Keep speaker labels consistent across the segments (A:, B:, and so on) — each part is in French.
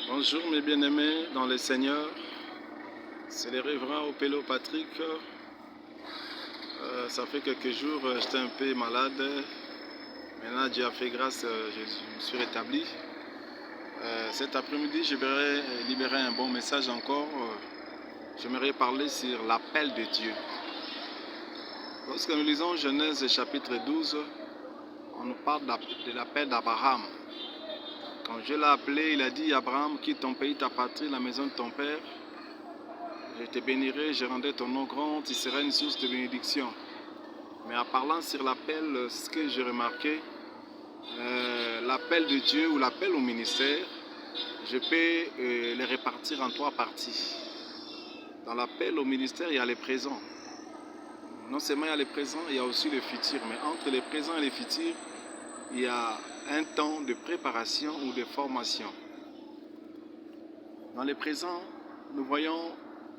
A: Bonjour mes bien-aimés dans le Seigneur, c'est le révérend Opelo Patrick. Ça fait quelques jours, j'étais un peu malade. Maintenant Dieu a fait grâce, je me suis rétabli. Cet après-midi, je vais libérer un bon message encore. J'aimerais parler sur l'appel de Dieu. Lorsque nous lisons Genèse chapitre 12, on nous parle de l'appel d'Abraham. Quand Dieu l'a appelé, il a dit à Abraham, quitte ton pays, ta patrie, la maison de ton père. Je te bénirai, je rendrai ton nom grand, tu seras une source de bénédiction. Mais en parlant sur l'appel, ce que j'ai remarqué, l'appel de Dieu ou l'appel au ministère, je peux les répartir en trois parties. Dans l'appel au ministère, il y a les présents. Non seulement il y a les présents, il y a aussi le futur. Mais entre les présents et les futurs, il y a un temps de préparation ou de formation. Dans les présents, nous voyons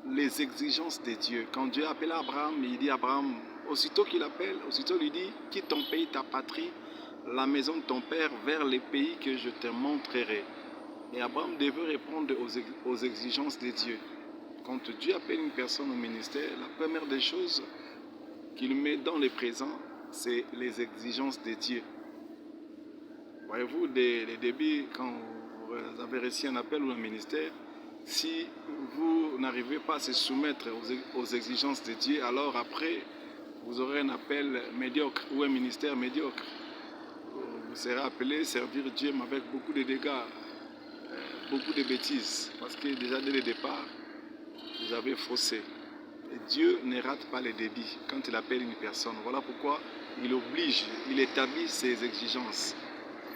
A: les exigences de Dieu. Quand Dieu appelle Abraham, il dit à Abraham, aussitôt qu'il appelle, aussitôt il lui dit, quitte ton pays, ta patrie, la maison de ton père, vers les pays que je te montrerai. Et Abraham devait répondre aux exigences de Dieu. Quand Dieu appelle une personne au ministère, la première des choses qu'il met dans les présents, c'est les exigences de Dieu. Voyez-vous, dès le début, quand vous avez reçu un appel ou un ministère, si vous n'arrivez pas à se soumettre aux exigences de Dieu, alors après, vous aurez un appel médiocre ou un ministère médiocre. Vous serez appelé à servir Dieu, mais avec beaucoup de dégâts, beaucoup de bêtises, parce que déjà dès le départ, vous avez faussé. Et Dieu ne rate pas les débits quand il appelle une personne. Voilà pourquoi il oblige, il établit ses exigences.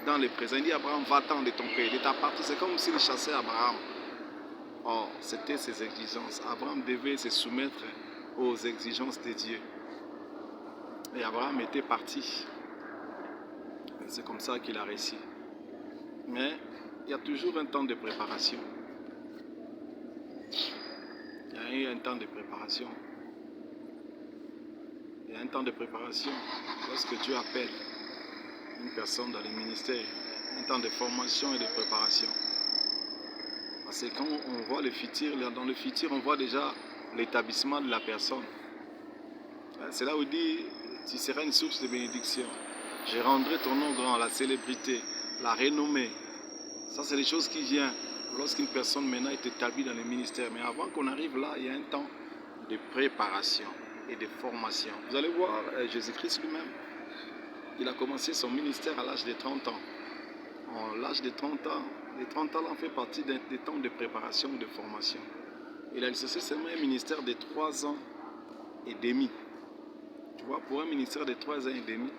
A: Dans les présents, il dit Abraham, va-t'en de ton pays, de ta partie. C'est comme s'il chassait Abraham. Or, c'était ses exigences. Abraham devait se soumettre aux exigences de Dieu. Et Abraham était parti. C'est comme ça qu'il a réussi. Mais il y a toujours un temps de préparation. Il y a eu un temps de préparation. Il y a un temps de préparation lorsque Dieu appelle une personne dans le ministère. Un temps de formation et de préparation. Parce que quand on voit le futur, dans le futur, on voit déjà l'établissement de la personne. C'est là où il dit, tu seras une source de bénédiction. Je rendrai ton nom grand, la célébrité, la renommée. Ça, c'est les choses qui viennent lorsqu'une personne maintenant est établie dans le ministère. Mais avant qu'on arrive là, il y a un temps de préparation et de formation. Vous allez voir, Jésus-Christ lui-même, il a commencé son ministère à l'âge de 30 ans. À l'âge de 30 ans, les 30 ans en fait partie des temps de préparation ou de formation. Il a exercé seulement un ministère de 3 ans et demi. Tu vois, pour un ministère de 3 ans et demi,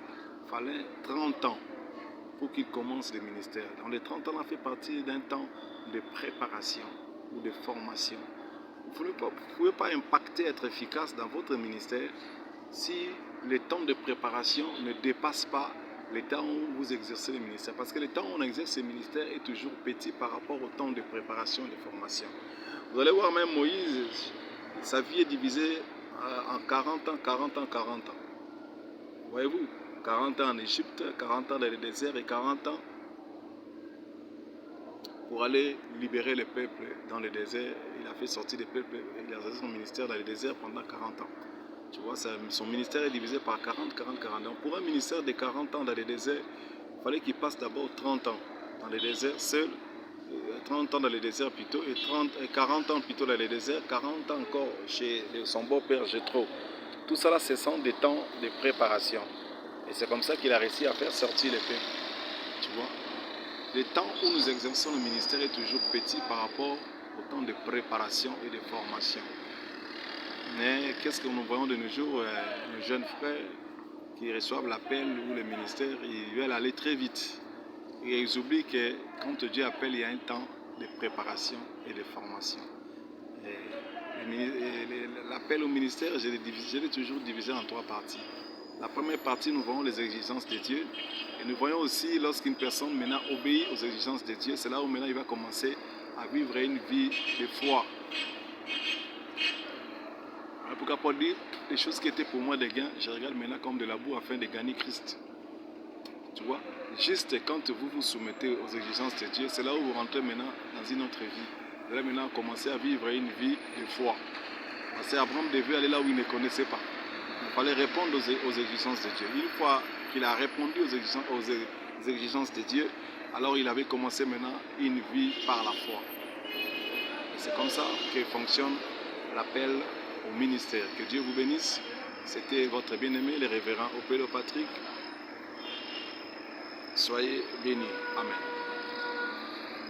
A: il fallait 30 ans pour qu'il commence le ministère. Dans les 30 ans, on a fait partie d'un temps de préparation ou de formation. Vous ne pouvez pas impacter, être efficace dans votre ministère si le temps de préparation ne dépasse pas le temps où vous exercez le ministère. Parce que le temps où on exerce le ministère est toujours petit par rapport au temps de préparation et de formation. Vous allez voir même Moïse, sa vie est divisée en 40 ans, 40 ans, 40 ans. Voyez-vous, 40 ans en Égypte, 40 ans dans le désert et 40 ans pour aller libérer le peuple dans le désert. Il a fait sortir le peuple, il a exercé son ministère dans le désert pendant 40 ans. Tu vois, son ministère est divisé par 40, 40, 40 ans. Pour un ministère de 40 ans dans le désert, il fallait qu'il passe d'abord 30 ans dans le désert seul, 30 ans dans le désert plutôt, et 40 ans plutôt dans le désert, 40 ans encore chez son beau-père Jéthro. Tout ça là, ce sont des temps de préparation. Et c'est comme ça qu'il a réussi à faire sortir le peuple. Tu vois, le temps où nous exerçons le ministère est toujours petit par rapport au temps de préparation et de formation. Mais qu'est-ce que nous voyons de nos jours, nos jeunes frères qui reçoivent l'appel ou le ministère, ils veulent aller très vite. Et ils oublient que quand Dieu appelle, il y a un temps de préparation et de formation. L'appel au ministère, je l'ai toujours divisé en trois parties. La première partie, nous voyons les exigences de Dieu. Et nous voyons aussi lorsqu'une personne maintenant obéit aux exigences de Dieu, c'est là où maintenant il va commencer à vivre une vie de foi. Pourquoi pas dire les choses qui étaient pour moi des gains, je regarde maintenant comme de la boue afin de gagner Christ. Tu vois, juste quand vous vous soumettez aux exigences de Dieu, c'est là où vous rentrez maintenant dans une autre vie. Vous allez maintenant commencer à vivre une vie de foi. Parce qu'Abraham devait aller là où il ne connaissait pas. Il fallait répondre aux exigences de Dieu. Une fois qu'il a répondu aux exigences de Dieu, alors il avait commencé maintenant une vie par la foi. C'est comme ça que fonctionne l'appel au ministère. Que Dieu vous bénisse. C'était votre bien-aimé, le révérend Opelo Patrick. Soyez bénis. Amen.